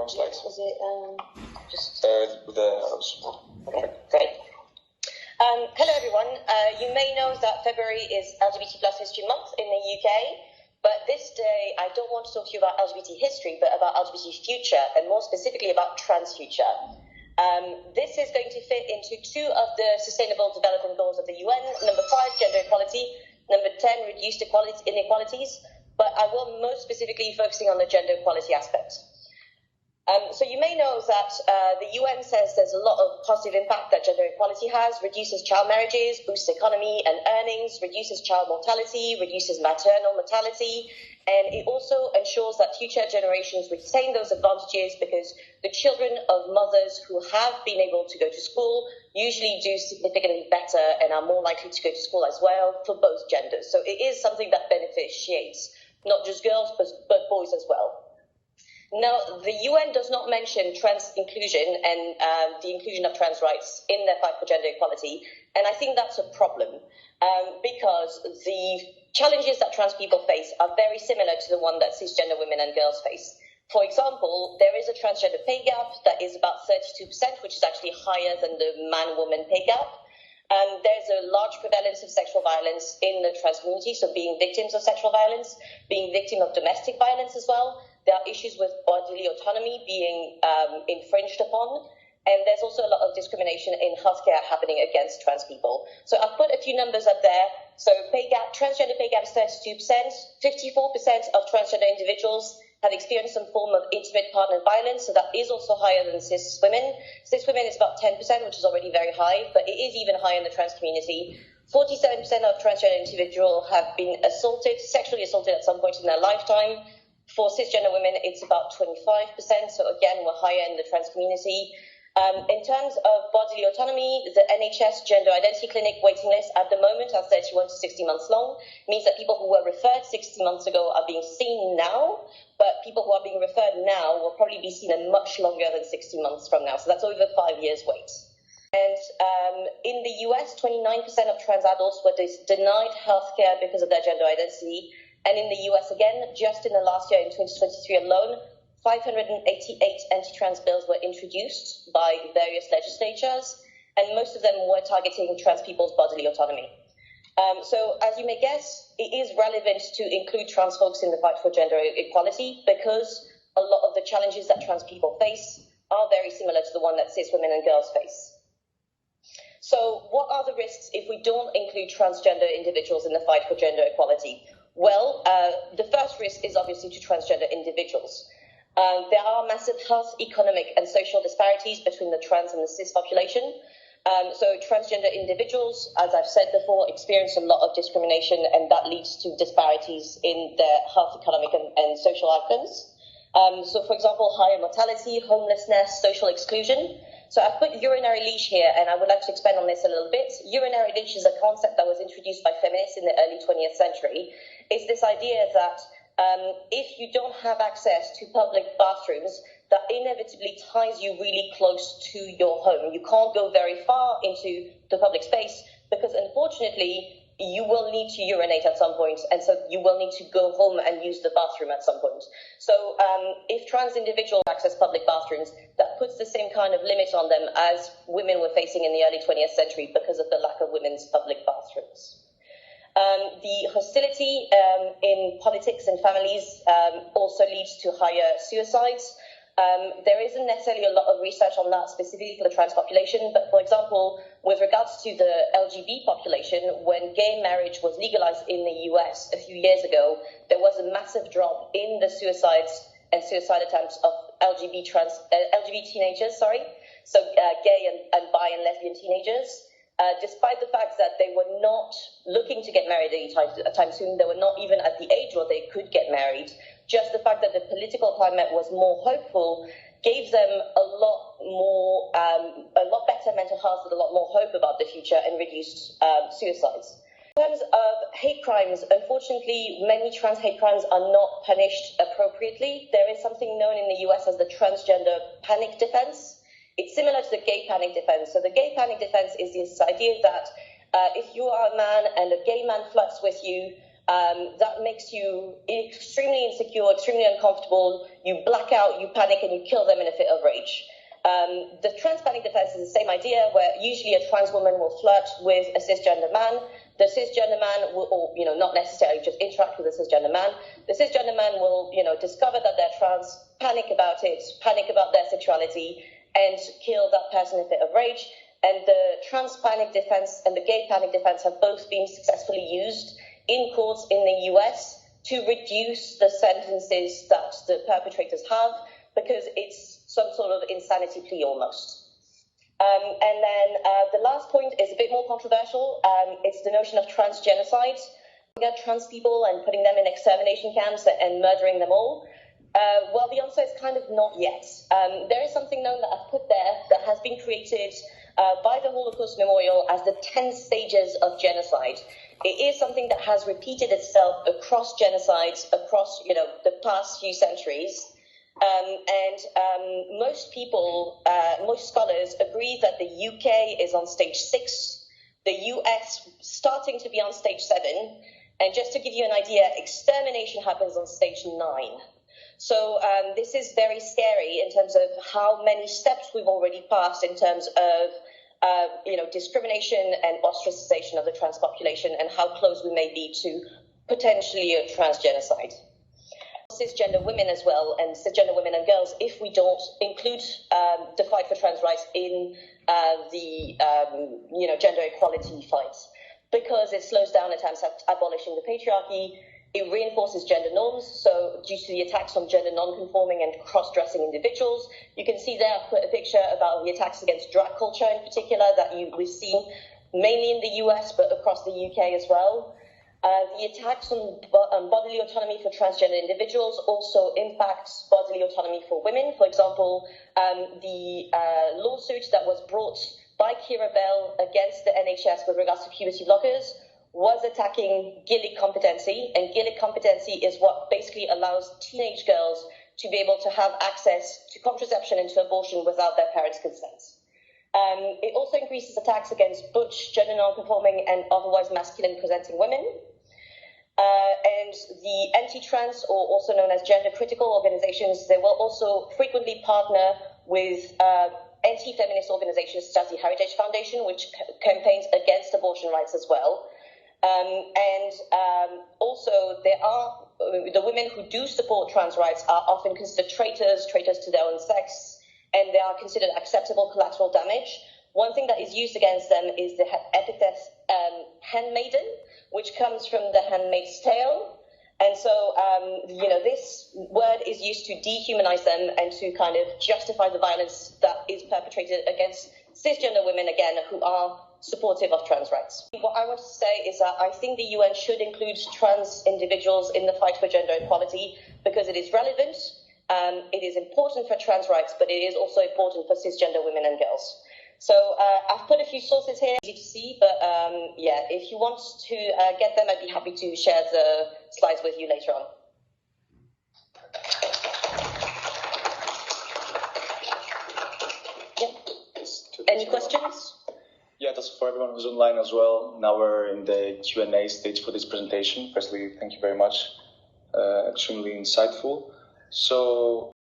on slides. Is it just... Okay, great. Hello everyone. You may know that February is LGBT plus History Month in the UK, but this day I don't want to talk to you about LGBT history, but about LGBT future, and more specifically about trans future. This is going to fit into two of the Sustainable Development Goals of the UN. Number 5, gender equality. Number 10, reduced inequalities. But I will most specifically focusing on the gender equality aspect. So you may know that the UN says there's a lot of positive impact that gender equality has, reduces child marriages, boosts economy and earnings, reduces child mortality, reduces maternal mortality, and it also ensures that future generations retain those advantages because the children of mothers who have been able to go to school usually do significantly better and are more likely to go to school as well for both genders. So it is something that beneficiates not just girls, but boys as well. Now, the UN does not mention trans inclusion and the inclusion of trans rights in their fight for gender equality, and I think that's a problem because the challenges that trans people face are very similar to the one that cisgender women and girls face. For example, there is a transgender pay gap that is about 32%, which is actually higher than the man-woman pay gap. There's a large prevalence of sexual violence in the trans community, so being victims of sexual violence, being victim of domestic violence as well. There are issues with bodily autonomy being infringed upon, and there's also a lot of discrimination in healthcare happening against trans people. So I've put a few numbers up there. So pay gap, transgender pay gap is 32%, 54% of transgender individuals have experienced some form of intimate partner violence, so that is also higher than cis women. Cis women is about 10%, which is already very high, but it is even higher in the trans community. 47% of transgender individuals have been sexually assaulted at some point in their lifetime. For cisgender women, it's about 25%, so again, we're higher in the trans community. In terms of bodily autonomy, the NHS Gender Identity Clinic waiting list at the moment are 31 to 60 months long. It means that people who were referred 60 months ago are being seen now, but people who are being referred now will probably be seen in much longer than 60 months from now. So that's over 5 years wait. And in the US, 29% of trans adults were denied healthcare because of their gender identity. And in the US again, just in the last year, in 2023 alone, 588 anti-trans bills were introduced by various legislatures, and most of them were targeting trans people's bodily autonomy. So as you may guess, it is relevant to include trans folks in the fight for gender equality because a lot of the challenges that trans people face are very similar to the one that cis women and girls face. So what are the risks if we don't include transgender individuals in the fight for gender equality? Well, the first risk is obviously to transgender individuals. There are massive health, economic, and social disparities between the trans and the cis population. So transgender individuals, as I've said before, experience a lot of discrimination, and that leads to disparities in their health, economic, and social outcomes. So, for example, higher mortality, homelessness, social exclusion. So I've put urinary leach here, and I would like to expand on this a little bit. Urinary leach is a concept that was introduced by feminists in the early 20th century. It's this idea that if you don't have access to public bathrooms, that inevitably ties you really close to your home. You can't go very far into the public space because, unfortunately, you will need to urinate at some point, and so you will need to go home and use the bathroom at some point. So if trans individuals access public bathrooms, that puts the same kind of limit on them as women were facing in the early 20th century because of the lack of women's public bathrooms. The hostility in politics and families also leads to higher suicides. There isn't necessarily a lot of research on that specifically for the trans population, but for example, with regards to the LGBT population, when gay marriage was legalized in the US a few years ago, there was a massive drop in the suicides and suicide attempts of LGBT teenagers, so gay and bi and lesbian teenagers. Despite the fact that they were not looking to get married anytime soon, they were not even at the age where they could get married. Just the fact that the political climate was more hopeful gave them a lot better mental health with a lot more hope about the future and reduced suicides. In terms of hate crimes, unfortunately, many trans hate crimes are not punished appropriately. There is something known in the US as the transgender panic defense. It's similar to the gay panic defense. So the gay panic defense is this idea that if you are a man and a gay man flirts with you, that makes you extremely insecure, extremely uncomfortable. You black out, you panic, and you kill them in a fit of rage. The trans panic defense is the same idea, where usually a trans woman will flirt with a cisgender man. The cisgender man will, or not necessarily just interact with a cisgender man. The cisgender man will, discover that they're trans, panic about it, panic about their sexuality, and kill that person in a fit of rage. And the trans panic defense and the gay panic defense have both been successfully used in courts in the US to reduce the sentences that the perpetrators have, because it's some sort of insanity plea almost. And then the last point is a bit more controversial. It's the notion of transgenocide. Trans people and putting them in extermination camps and murdering them all. Well, the answer is kind of not yet. There is something known that I've put there that has been created by the Holocaust Memorial as the 10 stages of genocide. It is something that has repeated itself across genocides, across the past few centuries. Most people, most scholars agree that the UK is on stage 6, the US starting to be on stage 7, and just to give you an idea, extermination happens on stage 9. So this is very scary in terms of how many steps we've already passed in terms of discrimination and ostracization of the trans population, and how close we may be to potentially a trans genocide. Cisgender women as well, and cisgender women and girls, if we don't include the fight for trans rights in the gender equality fights, because it slows down attempts at abolishing the patriarchy. It reinforces gender norms. So due to the attacks on gender non-conforming and cross-dressing individuals, you can see there I've put a picture about the attacks against drag culture in particular that we've seen mainly in the US, but across the UK as well. The attacks on bodily autonomy for transgender individuals also impacts bodily autonomy for women. For example, the lawsuit that was brought by Kira Bell against the NHS with regards to puberty blockers was attacking Gillick competency, and Gillick competency is what basically allows teenage girls to be able to have access to contraception and to abortion without their parents' consent. It also increases attacks against butch, gender non-conforming, and otherwise masculine presenting women. And the anti-trans, or also known as gender-critical organizations, they will also frequently partner with anti-feminist organizations such as the Heritage Foundation, which campaigns against abortion rights as well. Also, there are the women who do support trans rights are often considered traitors to their own sex, and they are considered acceptable collateral damage. One thing that is used against them is the epithet handmaiden, which comes from the Handmaid's Tale. And so, this word is used to dehumanize them and to kind of justify the violence that is perpetrated against cisgender women, again, who are supportive of trans rights. What I want to say is that I think the UN should include trans individuals in the fight for gender equality because it is relevant, it is important for trans rights, but it is also important for cisgender women and girls. So I've put a few sources here, easy to see, but if you want to get them, I'd be happy to share the slides with you later on. Yeah. Any questions? Yeah, that's for everyone who's online as well. Now we're in the Q&A stage for this presentation. Firstly, thank you very much. Extremely insightful. So